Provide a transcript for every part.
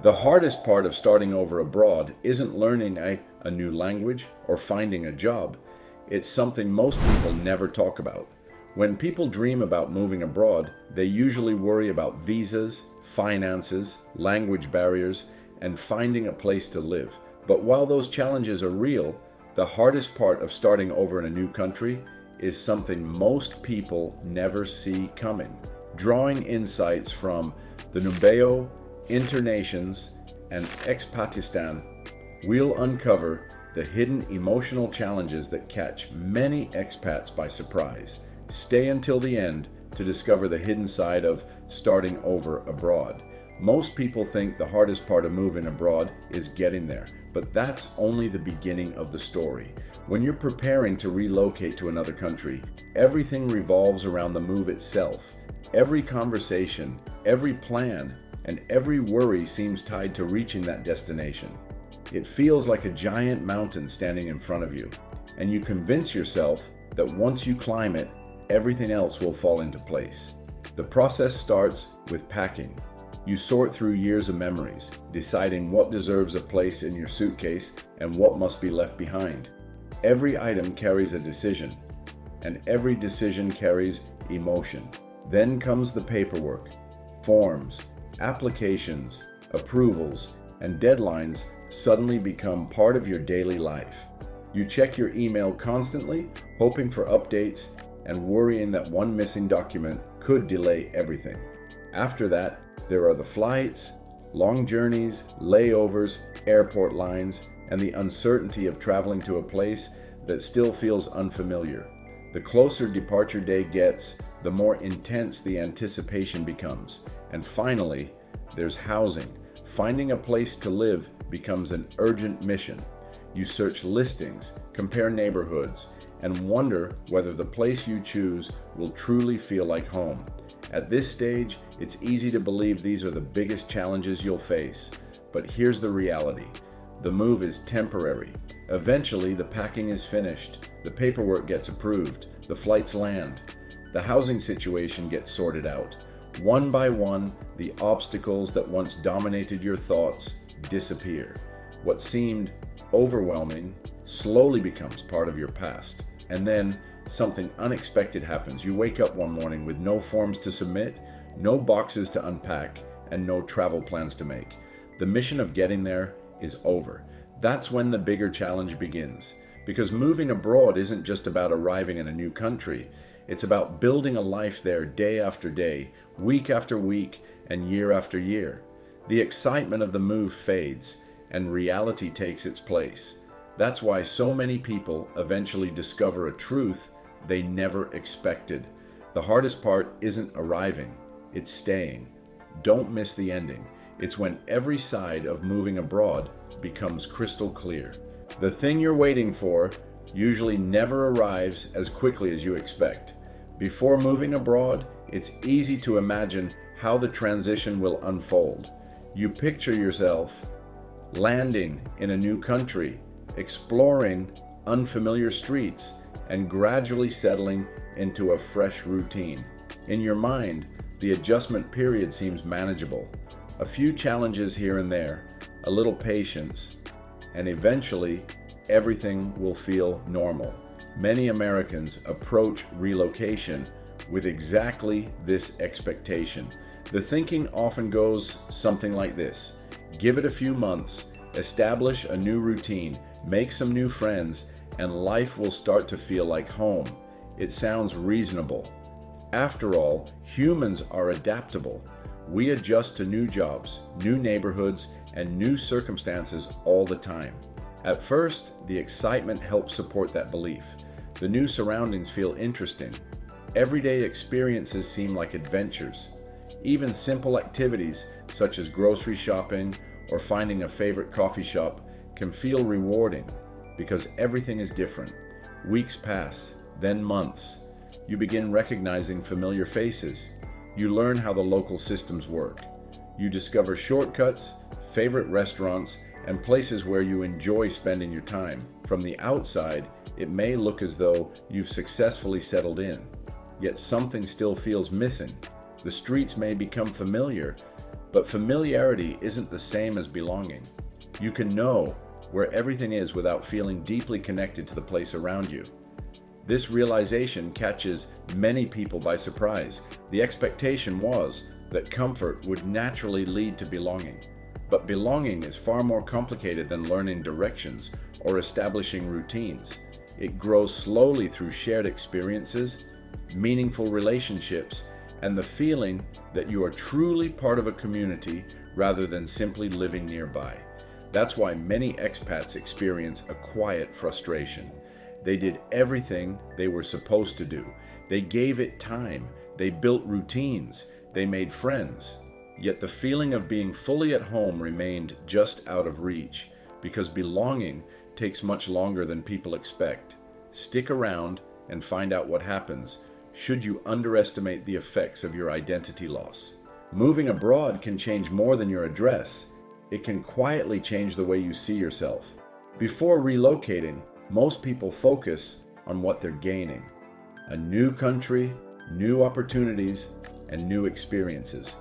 The hardest part of starting over abroad isn't learning a new language or finding a job. It's something most people never talk about. When people dream about moving abroad, they usually worry about visas, finances, language barriers, and finding a place to live. But while those challenges are real, the hardest part of starting over in a new country is something most people never see coming. Drawing insights from the Nubeo, Internations, and Expatistan, we'll uncover the hidden emotional challenges that catch many expats by surprise. Stay until the end to discover the hidden side of starting over abroad. Most people think the hardest part of moving abroad is getting there, but that's only the beginning of the story. When you're preparing to relocate to another country, everything revolves around the move itself. Every conversation, every plan, and every worry seems tied to reaching that destination. It feels like a giant mountain standing in front of you, and you convince yourself that once you climb it, everything else will fall into place. The process starts with packing. You sort through years of memories, deciding what deserves a place in your suitcase and what must be left behind. Every item carries a decision, and every decision carries emotion. Then comes the paperwork, forms, applications, approvals, and deadlines suddenly become part of your daily life. You check your email constantly, hoping for updates and worrying that one missing document could delay everything. After that, there are the flights, long journeys, layovers, airport lines, and the uncertainty of traveling to a place that still feels unfamiliar. The closer departure day gets, the more intense the anticipation becomes. And finally, there's housing. Finding a place to live becomes an urgent mission. You search listings, compare neighborhoods, and wonder whether the place you choose will truly feel like home. At this stage, it's easy to believe these are the biggest challenges you'll face. But here's the reality. The move is temporary. Eventually, the packing is finished, the paperwork gets approved, the flights land, the housing situation gets sorted out. One by one, the obstacles that once dominated your thoughts disappear. What seemed overwhelming slowly becomes part of your past. And then something unexpected happens. You wake up one morning with no forms to submit, no boxes to unpack, and no travel plans to make. The mission of getting there is over. That's when the bigger challenge begins. Because moving abroad isn't just about arriving in a new country. It's about building a life there day after day, week after week, and year after year. The excitement of the move fades, and reality takes its place. That's why so many people eventually discover a truth they never expected. The hardest part isn't arriving, it's staying. Don't miss the ending. It's when every side of moving abroad becomes crystal clear. The thing you're waiting for usually never arrives as quickly as you expect. Before moving abroad, it's easy to imagine how the transition will unfold. You picture yourself landing in a new country, exploring unfamiliar streets, and gradually settling into a fresh routine. In your mind, the adjustment period seems manageable. A few challenges here and there, a little patience, and eventually everything will feel normal. Many Americans approach relocation with exactly this expectation. The thinking often goes something like this: give it a few months, establish a new routine, make some new friends, and life will start to feel like home. It sounds reasonable. After all, humans are adaptable. We adjust to new jobs, new neighborhoods, and new circumstances all the time. At first, the excitement helps support that belief. The new surroundings feel interesting. Everyday experiences seem like adventures. Even simple activities such as grocery shopping or finding a favorite coffee shop can feel rewarding because everything is different. Weeks pass, then months. You begin recognizing familiar faces. You learn how the local systems work. You discover shortcuts, favorite restaurants, and places where you enjoy spending your time. From the outside, it may look as though you've successfully settled in, yet something still feels missing. The streets may become familiar, But familiarity isn't the same as belonging. You can know where everything is without feeling deeply connected to the place around you. This realization catches many people by surprise. The expectation was that comfort would naturally lead to belonging. But belonging is far more complicated than learning directions or establishing routines. It grows slowly through shared experiences, meaningful relationships, and the feeling that you are truly part of a community rather than simply living nearby. That's why many expats experience a quiet frustration. They did everything they were supposed to do. They gave it time. They built routines. They made friends. Yet the feeling of being fully at home remained just out of reach, because belonging takes much longer than people expect. Stick around and find out what happens should you underestimate the effects of your identity loss. Moving abroad can change more than your address. It can quietly change the way you see yourself. Before relocating, most people focus on what they're gaining: a new country, new opportunities, and new experiences.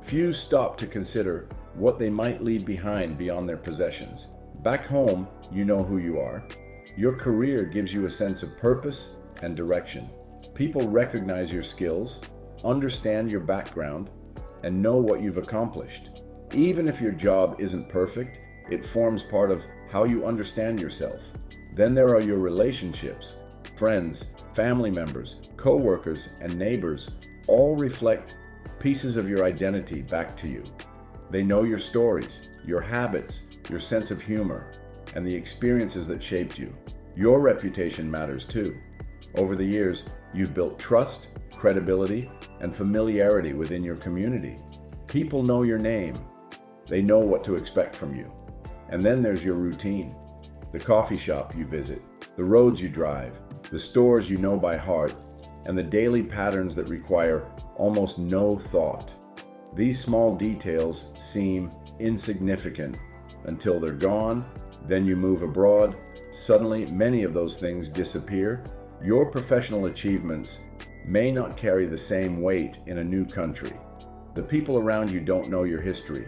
Few stop to consider what they might leave behind beyond their possessions. Back home, you know who you are. Your career gives you a sense of purpose and direction. People recognize your skills, understand your background, and know what you've accomplished. Even if your job isn't perfect, it forms part of how you understand yourself. Then there are your relationships. Friends, family members, co-workers, and neighbors all reflect pieces of your identity back to you. They know your stories, your habits, your sense of humor, and the experiences that shaped you. Your reputation matters too. Over the years, you've built trust, credibility, and familiarity within your community. People know your name. They know what to expect from you. And then there's your routine. The coffee shop you visit, the roads you drive, the stores you know by heart, and the daily patterns that require almost no thought. These small details seem insignificant until they're gone. Then you move abroad. Suddenly, many of those things disappear. Your professional achievements may not carry the same weight in a new country. The people around you don't know your history.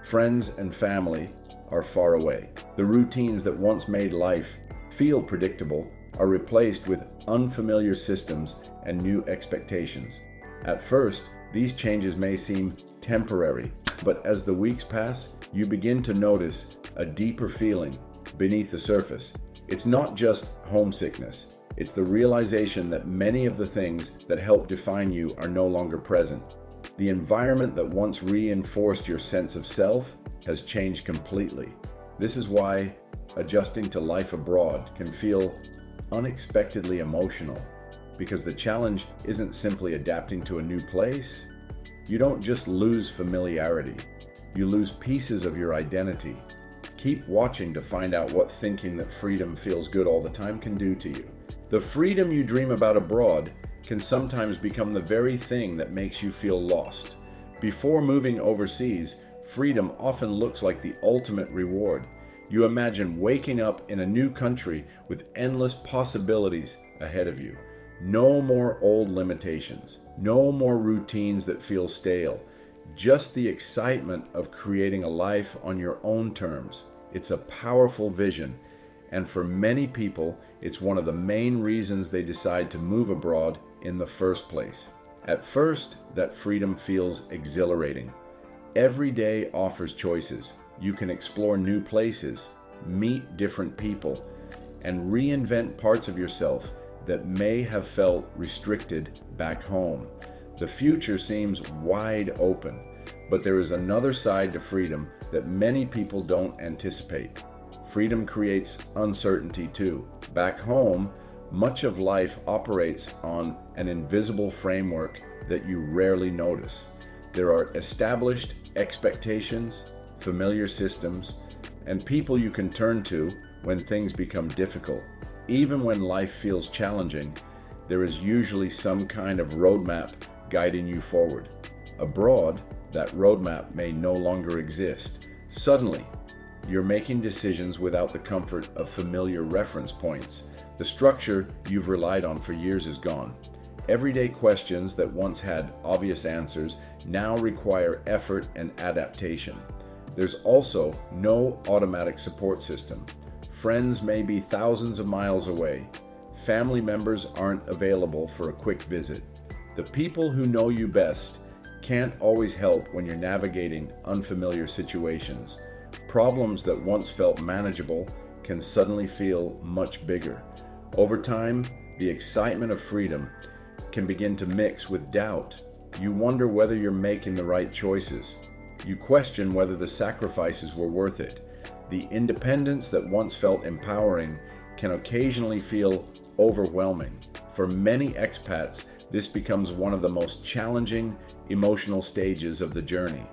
Friends and family are far away. The routines that once made life feel predictable are replaced with unfamiliar systems and new expectations. At first, these changes may seem temporary, but as the weeks pass, you begin to notice a deeper feeling beneath the surface. It's not just homesickness. It's the realization that many of the things that help define you are no longer present. The environment that once reinforced your sense of self has changed completely. This is why adjusting to life abroad can feel unexpectedly emotional, because the challenge isn't simply adapting to a new place. You don't just lose familiarity, you lose pieces of your identity. Keep watching to find out what thinking that freedom feels good all the time can do to you. The freedom you dream about abroad can sometimes become the very thing that makes you feel lost. Before moving overseas, freedom often looks like the ultimate reward. You imagine waking up in a new country with endless possibilities ahead of you. No more old limitations, no more routines that feel stale, just the excitement of creating a life on your own terms. It's a powerful vision, and for many people, it's one of the main reasons they decide to move abroad in the first place. At first, that freedom feels exhilarating. Every day offers choices. You can explore new places, meet different people, and reinvent parts of yourself that may have felt restricted back home. The future seems wide open, but there is another side to freedom that many people don't anticipate. Freedom creates uncertainty too. Back home, much of life operates on an invisible framework that you rarely notice. There are established expectations, familiar systems, and people you can turn to when things become difficult. Even when life feels challenging, there is usually some kind of roadmap guiding you forward. Abroad, that roadmap may no longer exist. Suddenly, you're making decisions without the comfort of familiar reference points. The structure you've relied on for years is gone. Everyday questions that once had obvious answers now require effort and adaptation. There's also no automatic support system. Friends may be thousands of miles away. Family members aren't available for a quick visit. The people who know you best can't always help when you're navigating unfamiliar situations. Problems that once felt manageable can suddenly feel much bigger. Over time, the excitement of freedom can begin to mix with doubt. You wonder whether you're making the right choices. You question whether the sacrifices were worth it. The independence that once felt empowering can occasionally feel overwhelming. For many expats, this becomes one of the most challenging emotional stages of the journey.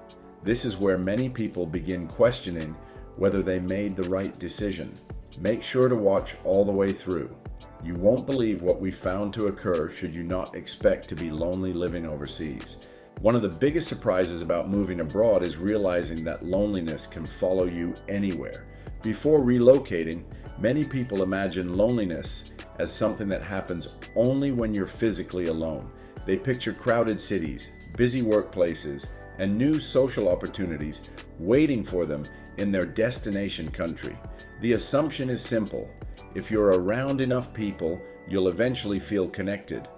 This is where many people begin questioning whether they made the right decision. Make sure to watch all the way through. You won't believe what we found to occur should you not expect to be lonely living overseas. One of the biggest surprises about moving abroad is realizing that loneliness can follow you anywhere. Before relocating, many people imagine loneliness as something that happens only when you're physically alone. They picture crowded cities, busy workplaces, and new social opportunities waiting for them in their destination country. The assumption is simple. If you're around enough people, you'll eventually feel connected.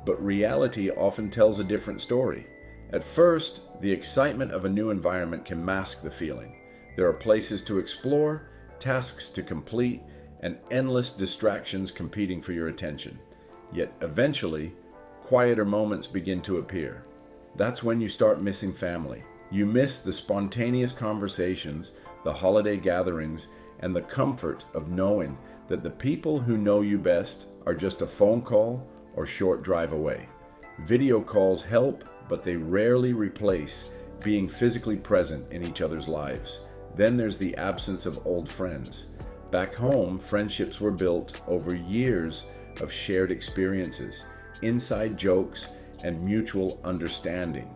But reality often tells a different story. At first, the excitement of a new environment can mask the feeling. There are places to explore, tasks to complete, and endless distractions competing for your attention. Yet eventually, quieter moments begin to appear. That's when you start missing family. You miss the spontaneous conversations, the holiday gatherings, and the comfort of knowing that the people who know you best are just a phone call or short drive away. Video calls help, but they rarely replace being physically present in each other's lives. Then there's the absence of old friends. Back home, friendships were built over years of shared experiences, inside jokes, and mutual understanding.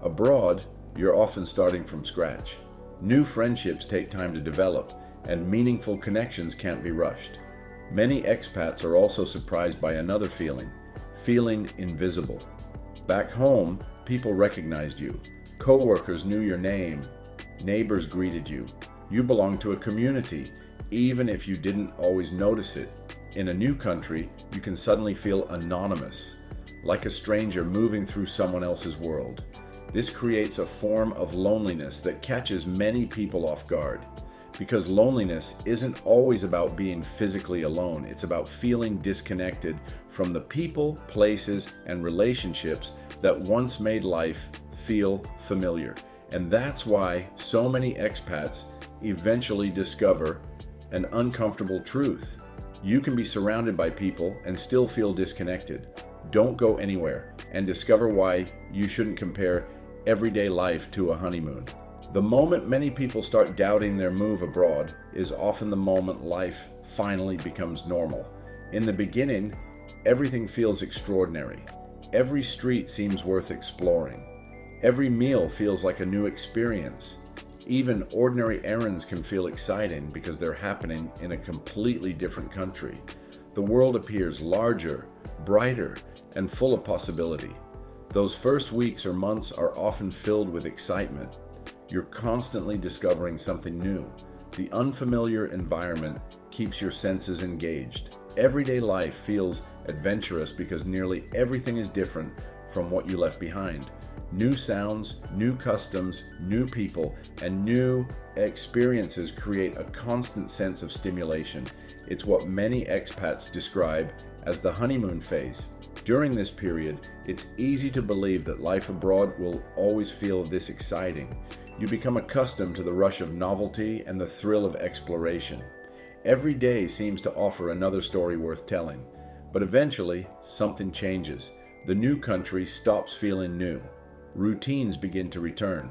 Abroad, you're often starting from scratch. New friendships take time to develop, and meaningful connections can't be rushed. Many expats are also surprised by another feeling invisible. Back home, people recognized you. Coworkers knew your name. Neighbors greeted you. You belonged to a community, even if you didn't always notice it. In a new country, you can suddenly feel anonymous, like a stranger moving through someone else's world. This creates a form of loneliness that catches many people off guard. Because loneliness isn't always about being physically alone. It's about feeling disconnected from the people, places, and relationships that once made life feel familiar. And that's why so many expats eventually discover an uncomfortable truth. You can be surrounded by people and still feel disconnected. Don't go anywhere and discover why you shouldn't compare everyday life to a honeymoon. The moment many people start doubting their move abroad is often the moment life finally becomes normal. In the beginning, everything feels extraordinary. Every street seems worth exploring. Every meal feels like a new experience. Even ordinary errands can feel exciting because they're happening in a completely different country. The world appears larger, brighter, and full of possibility. Those first weeks or months are often filled with excitement. You're constantly discovering something new. The unfamiliar environment keeps your senses engaged. Everyday life feels adventurous because nearly everything is different from what you left behind. New sounds, new customs, new people, and new experiences create a constant sense of stimulation. It's what many expats describe as the honeymoon phase. During this period, it's easy to believe that life abroad will always feel this exciting. You become accustomed to the rush of novelty and the thrill of exploration. Every day seems to offer another story worth telling, but eventually something changes. The new country stops feeling new. Routines begin to return.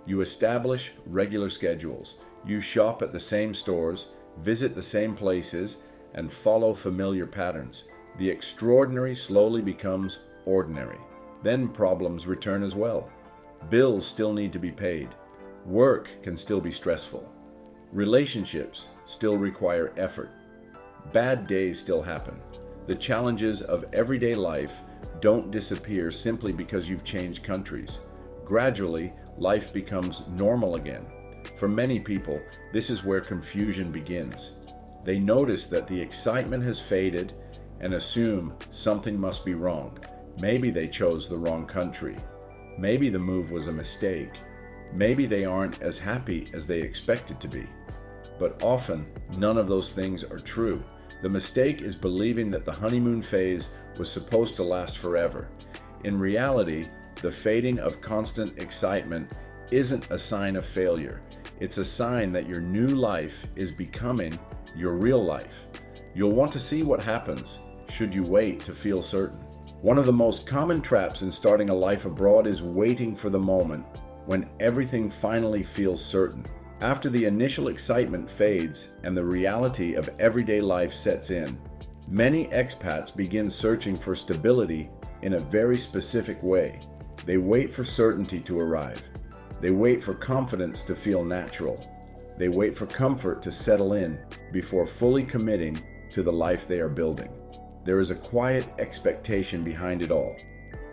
You establish regular schedules. You shop at the same stores, visit the same places, and follow familiar patterns. The extraordinary slowly becomes ordinary. Then problems return as well. Bills still need to be paid. Work can still be stressful. Relationships still require effort. Bad days still happen. The challenges of everyday life don't disappear simply because you've changed countries. Gradually, life becomes normal again. For many people, this is where confusion begins. They notice that the excitement has faded and assume something must be wrong. Maybe they chose the wrong country. Maybe the move was a mistake. Maybe they aren't as happy as they expected to be. But often, none of those things are true. The mistake is believing that the honeymoon phase was supposed to last forever. In reality, the fading of constant excitement isn't a sign of failure. It's a sign that your new life is becoming your real life. You'll want to see what happens should you wait to feel certain. One of the most common traps in starting a life abroad is waiting for the moment when everything finally feels certain. After the initial excitement fades and the reality of everyday life sets in, many expats begin searching for stability in a very specific way. They wait for certainty to arrive. They wait for confidence to feel natural. They wait for comfort to settle in before fully committing to the life they are building. There is a quiet expectation behind it all,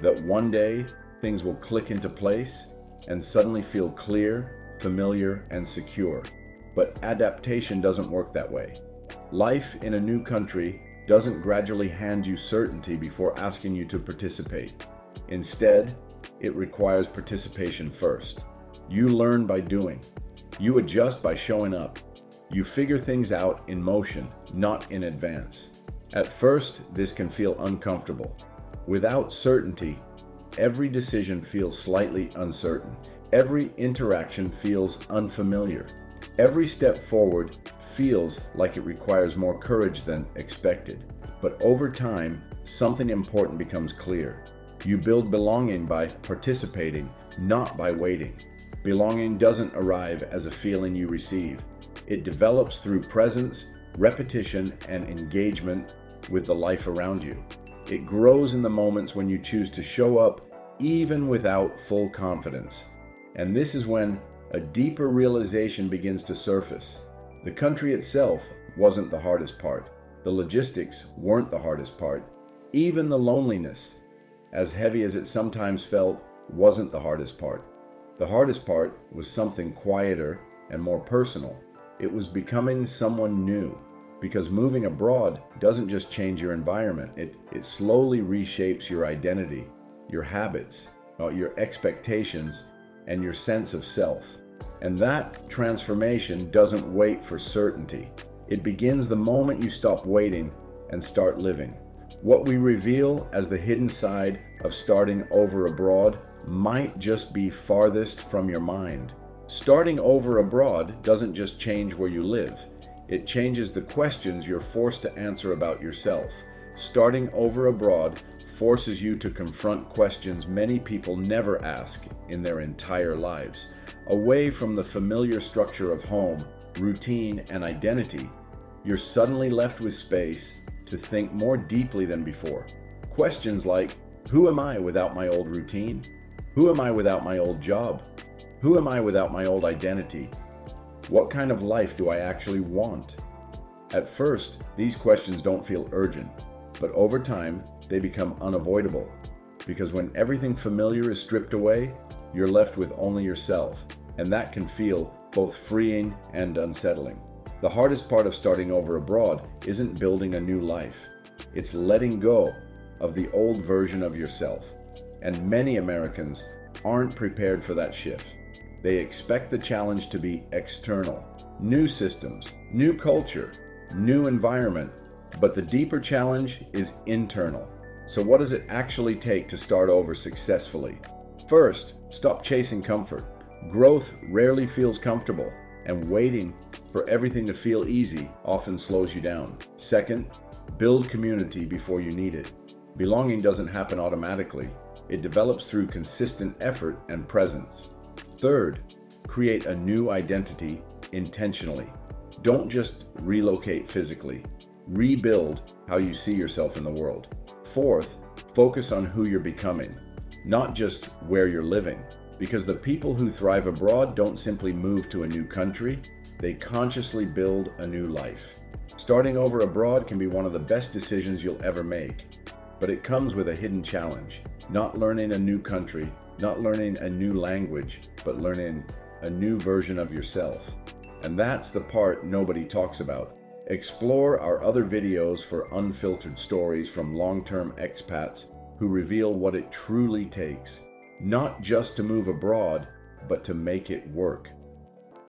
that one day things will click into place and suddenly feel clear, familiar, and secure. But adaptation doesn't work that way. Life in a new country doesn't gradually hand you certainty before asking you to participate. Instead, it requires participation first. You learn by doing. You adjust by showing up. You figure things out in motion, not in advance. At first, this can feel uncomfortable. Without certainty, every decision feels slightly uncertain. Every interaction feels unfamiliar. Every step forward feels like it requires more courage than expected. But over time, something important becomes clear. You build belonging by participating, not by waiting. Belonging doesn't arrive as a feeling you receive. It develops through presence, repetition, and engagement with the life around you. It grows in the moments when you choose to show up even without full confidence. And this is when a deeper realization begins to surface. The country itself wasn't the hardest part. The logistics weren't the hardest part. Even the loneliness, as heavy as it sometimes felt, wasn't the hardest part. The hardest part was something quieter and more personal. It was becoming someone new. Because moving abroad doesn't just change your environment, it slowly reshapes your identity, your habits, your expectations, and your sense of self. And that transformation doesn't wait for certainty. It begins the moment you stop waiting and start living. What we reveal as the hidden side of starting over abroad might just be farthest from your mind. Starting over abroad doesn't just change where you live. It changes the questions you're forced to answer about yourself. Starting over abroad forces you to confront questions many people never ask in their entire lives. Away from the familiar structure of home, routine, and identity, you're suddenly left with space to think more deeply than before. Questions like, who am I without my old routine? Who am I without my old job? Who am I without my old identity? What kind of life do I actually want? At first, these questions don't feel urgent, but over time, they become unavoidable. Because when everything familiar is stripped away, you're left with only yourself, and that can feel both freeing and unsettling. The hardest part of starting over abroad isn't building a new life. It's letting go of the old version of yourself. And many Americans aren't prepared for that shift. They expect the challenge to be external. New systems, new culture, new environment. But the deeper challenge is internal. So what does it actually take to start over successfully? First, stop chasing comfort. Growth rarely feels comfortable, and waiting for everything to feel easy often slows you down. Second, build community before you need it. Belonging doesn't happen automatically. It develops through consistent effort and presence. Third, create a new identity intentionally. Don't just relocate physically. Rebuild how you see yourself in the world. Fourth, focus on who you're becoming, not just where you're living. Because the people who thrive abroad don't simply move to a new country, They consciously build a new life. Starting over abroad can be one of the best decisions you'll ever make, but it comes with a hidden challenge. Not learning a new country, not learning a new language, but learning a new version of yourself. And that's the part nobody talks about. Explore our other videos for unfiltered stories from long-term expats who reveal what it truly takes, not just to move abroad, but to make it work.